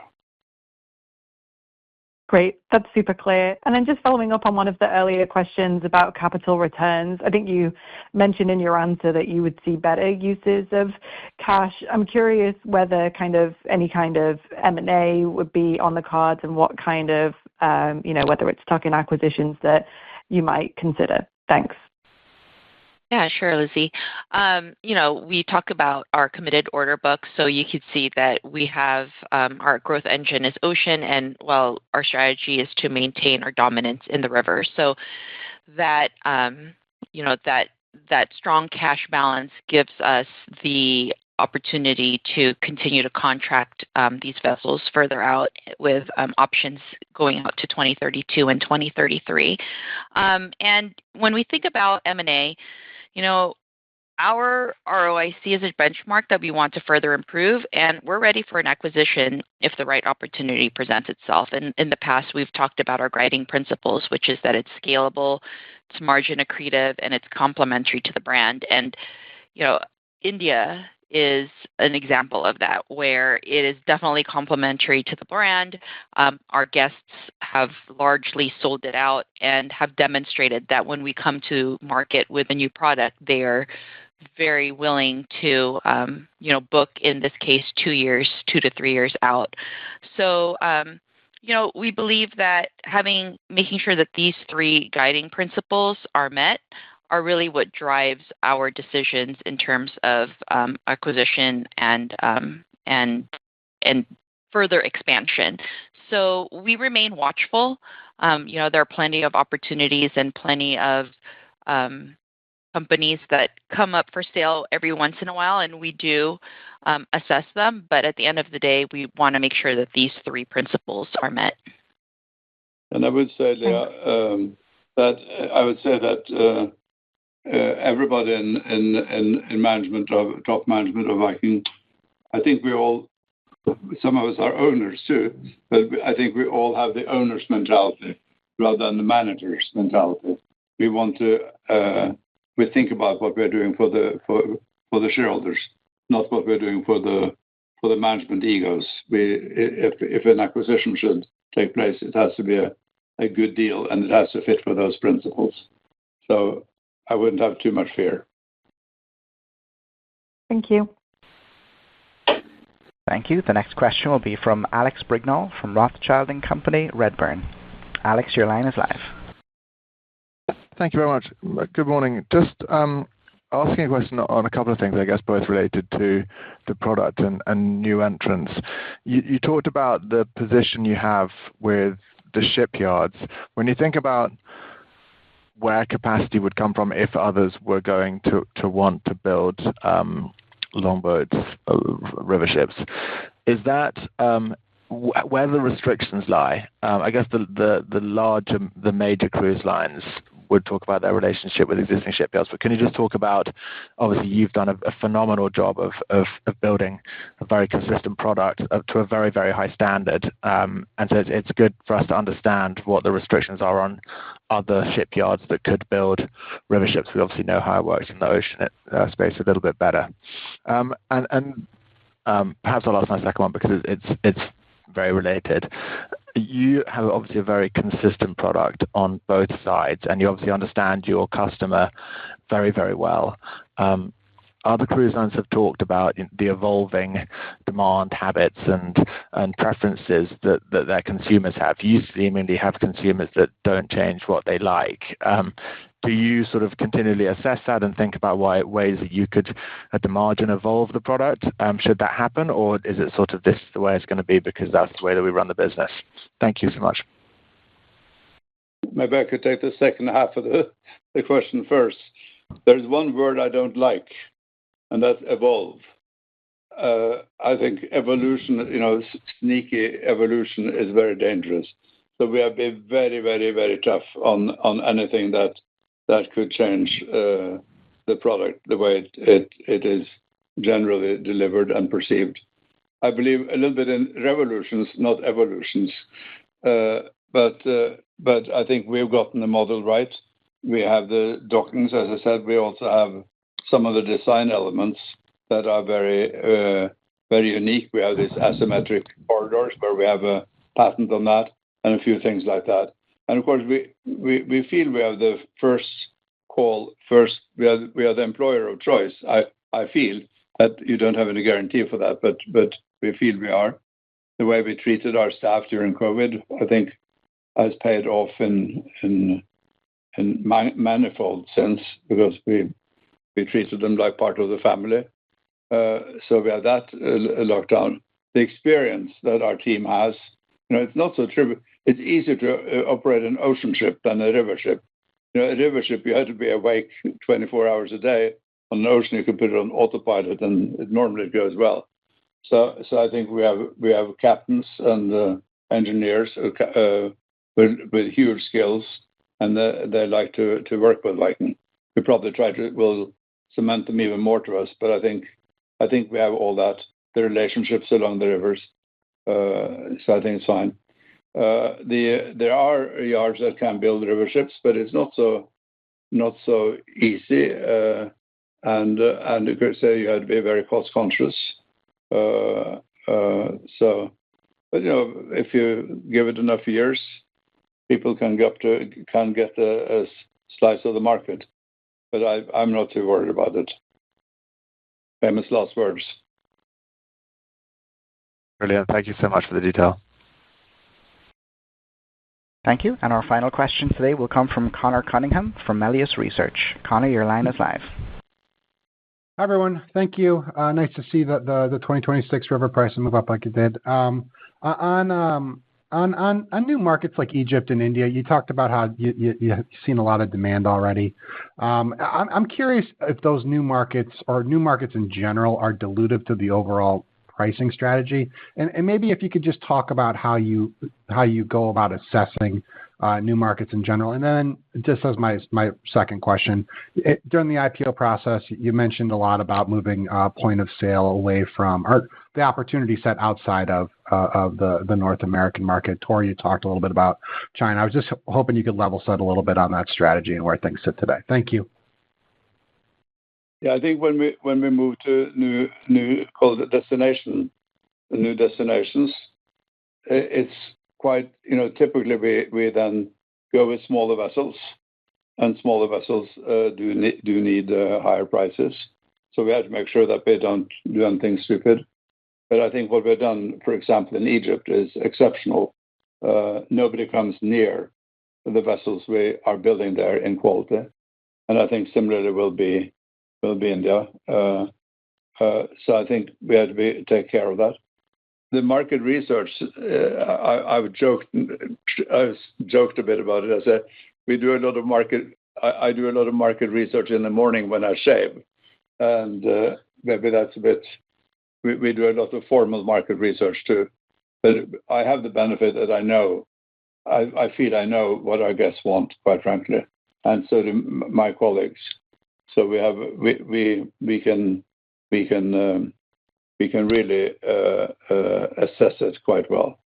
Great. That's super clear. And then just following up on one of the earlier questions about capital returns, I think you mentioned in your answer that you would see better uses of cash. I'm curious whether any kind of M&A would be on the cards and what kind of, whether it's tuck-in acquisitions that you might consider. Thanks. Yeah, sure, Lizzie. We talk about our committed order book, so you could see that we have our growth engine is ocean, and our strategy is to maintain our dominance in the river. So that that strong cash balance gives us the opportunity to continue to contract these vessels further out with options going out to 2032 and 2033. And when we think about M&A, our ROIC is a benchmark that we want to further improve, and we're ready for an acquisition if the right opportunity presents itself. And in the past, we've talked about our guiding principles, which is that it's scalable, it's margin accretive, and it's complementary to the brand. And, India is an example of that, where it is definitely complementary to the brand. Our guests have largely sold it out and have demonstrated that when we come to market with a new product, they are very willing to, book, in this case, 2 to 3 years out. So, we believe that making sure that these three guiding principles are met are really what drives our decisions in terms of acquisition and further expansion. So we remain watchful. There are plenty of opportunities and plenty of companies that come up for sale every once in a while, and we do assess them. But at the end of the day, we want to make sure that these three principles are met. And I would say, Leah, that everybody in top management of Viking, I think some of us are owners too, but I think we all have the owner's mentality rather than the manager's mentality. We want to we think about what we're doing for the shareholders, not what we're doing for the management egos. If an acquisition should take place, it has to be a good deal, and it has to fit for those principles. So I wouldn't have too much fear. Thank you. Thank you. The next question will be from Alex Brignall from Rothschild & Company, Redburn. Alex, your line is live. Thank you very much. Good morning. Just asking a question on a couple of things, I guess, both related to the product and new entrants. You talked about the position you have with the shipyards. When you think about where capacity would come from if others were going to want to build longboats, river ships, is that where the restrictions lie? I guess the major cruise lines would talk about their relationship with existing shipyards, but can you just talk about, obviously you've done a phenomenal job of building a very consistent product up to a very, very high standard, and so it's good for us to understand what the restrictions are on other shipyards that could build river ships. We obviously know how it works in the ocean space a little bit better, and perhaps I'll ask my second one because it's very related. You have obviously a very consistent product on both sides, and you obviously understand your customer very, very well. Other cruise lines have talked about the evolving demand habits and preferences that their consumers have. You seemingly have consumers that don't change what they like. Do you sort of continually assess that and think about ways that you could, at the margin, evolve the product? Should that happen, or is it sort of this is the way it's going to be because that's the way that we run the business? Thank you so much. Maybe I could take the second half of the question first. There's one word I don't like, and that's evolve. I think evolution, sneaky evolution is very dangerous. So we have been very, very, very tough on anything that could change the product the way it is generally delivered and perceived. I believe a little bit in revolutions, not evolutions. But I think we've gotten the model right. We have the dockings, as I said. We also have some of the design elements that are very very unique. We have these asymmetric corridors where we have a patent on that and a few things like that. And of course, we feel we have the first call. First, we are the employer of choice. I feel that you don't have any guarantee for that, but we feel we are. The way we treated our staff during COVID, I think, has paid off in manifold sense, because we treated them like part of the family. So we have that lockdown. The experience that our team has, it's not so trivial. It's easier to operate an ocean ship than a river ship. A river ship, you had to be awake 24 hours a day. On the ocean, you can put it on autopilot, and it normally goes well. So I think we have captains and engineers with huge skills, and they like to work with Viking. We probably will cement them even more to us, but I think we have all that, the relationships along the rivers. So I think it's fine. There are yards that can build river ships, but it's not so easy. And you could say you had to be very cost conscious. But if you give it enough years, people can get a slice of the market. But I'm not too worried about it. Famous last words. Brilliant. Thank you so much for the detail. Thank you. And our final question today will come from Connor Cunningham from Melius Research. Connor, your line is live. Hi, everyone. Thank you. Nice to see the 2026 river price move up like it did. On new markets like Egypt and India, you talked about how you've seen a lot of demand already. I'm curious if those new markets or new markets in general are dilutive to the overall pricing strategy, and maybe if you could just talk about how you go about assessing new markets in general. And then just as my second question, during the IPO process, you mentioned a lot about moving point of sale away from, or the opportunity set outside of the North American market. Tor, you talked a little bit about China. I was just hoping you could level set a little bit on that strategy and where things sit today. Thank you. Yeah, I think when we move to new call it destination, the new destinations, it's quite typically we then go with smaller vessels, and smaller vessels do need higher prices. So we have to make sure that we don't do anything stupid. But I think what we've done, for example, in Egypt, is exceptional. Nobody comes near the vessels we are building there in quality, and I think similarly will be India. So I think we have to take care of that. The market research, I joked a bit about it. I said I do a lot of market research in the morning when I shave, and maybe that's a bit. We do a lot of formal market research too, but I have the benefit that I know. I feel I know what our guests want, quite frankly, and so do my colleagues. So we can really assess it quite well.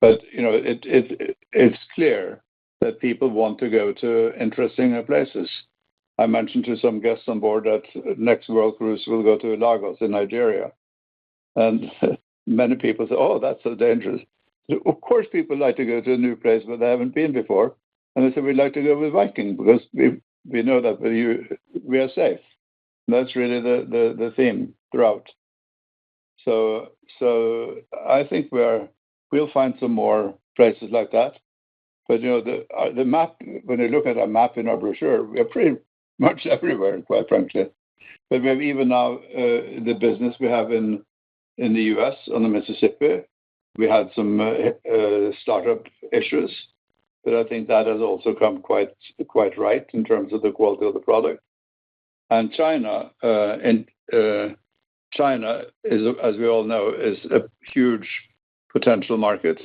But it's clear that people want to go to interesting places. I mentioned to some guests on board that next World Cruise will go to Lagos in Nigeria, and many people say, "Oh, that's so dangerous." Of course, people like to go to a new place where they haven't been before, and they say we'd like to go with Viking because we know that we are safe. And that's really the theme throughout. So I think we'll find some more places like that. But the map, when you look at our map in our brochure, we are pretty much everywhere, quite frankly. But we have even now the business we have in the U.S. on the Mississippi. We had some startup issues, but I think that has also come quite right in terms of the quality of the product. And China is, as we all know, is a huge potential market.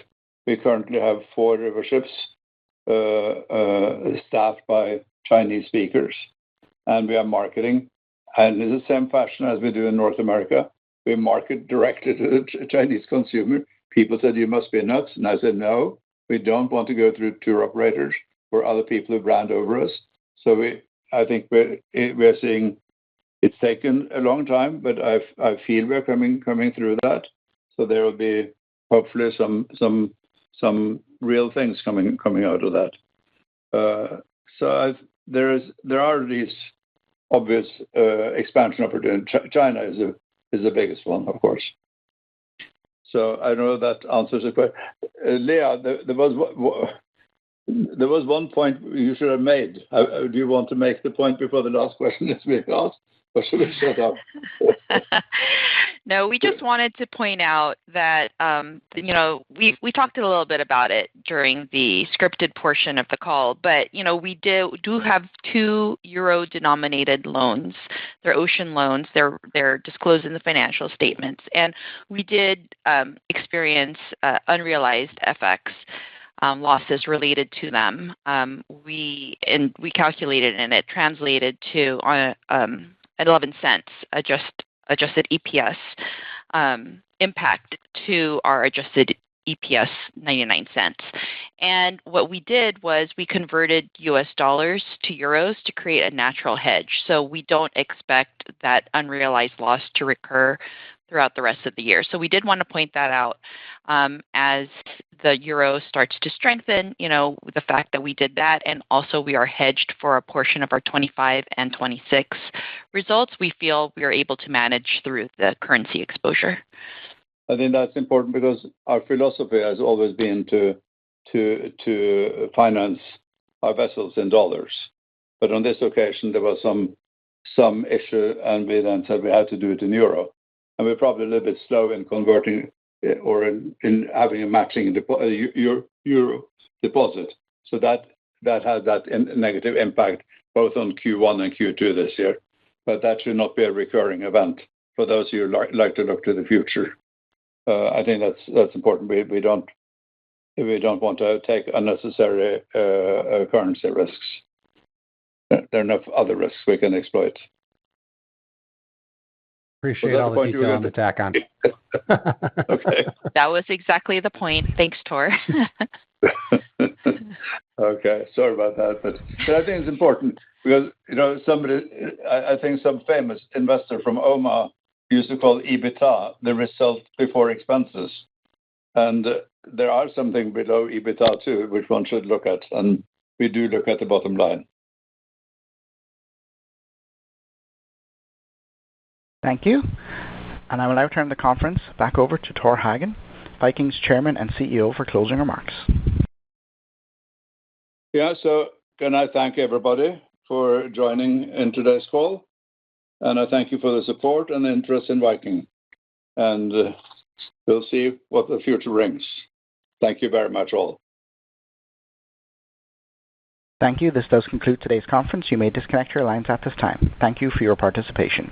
We currently have 4 river ships staffed by Chinese speakers, and we are marketing. And in the same fashion as we do in North America, we market directly to the Chinese consumer. People said, "You must be nuts." And I said, "No, we don't want to go through tour operators or other people who brand over us." So I think we're seeing It's taken a long time, but I feel we're coming through that. So there will be hopefully some real things coming out of that. There are these obvious expansion opportunities. China is the biggest one, of course. So I know that answers the question. Leah, there was one point you should have made. Do you want to make the point before the last question is being asked, or should we shut up? No, we just wanted to point out that we talked a little bit about it during the scripted portion of the call, but we do have 2 euro-denominated loans. They're ocean loans. They're disclosed in the financial statements, and we did experience unrealized FX losses related to them. We calculated, and it translated to 11 cents adjusted EPS impact to our adjusted EPS 99 cents. And what we did was we converted US dollars to euros to create a natural hedge. So we don't expect that unrealized loss to recur throughout the rest of the year. So we did want to point that out as the euro starts to strengthen, the fact that we did that, and also we are hedged for a portion of our 25 and 26 results. We feel we are able to manage through the currency exposure. I think that's important because our philosophy has always been to finance our vessels in dollars. But on this occasion, there was some issue, and we then said we had to do it in euro. And we're probably a little bit slow in converting or in having a matching euro deposit. So that has that negative impact both on Q1 and Q2 this year. But that should not be a recurring event for those who like to look to the future. I think that's important. We don't want to take unnecessary currency risks. There are enough other risks we can exploit. Appreciate all the detail on the tack on. Okay. That was exactly the point. Thanks, Tor. Okay, sorry about that, but I think it's important because I think some famous investor from Omaha used to call EBITDA the result before expenses, and there are something below EBITDA too, which one should look at, and we do look at the bottom line. Thank you. And I will now turn the conference back over to Tor Hagen, Viking's Chairman and CEO, for closing remarks. Yeah, so can I thank everybody for joining in today's call, and I thank you for the support and interest in Viking, and we'll see what the future brings. Thank you very much all. Thank you. This does conclude today's conference. You may disconnect your lines at this time. Thank you for your participation.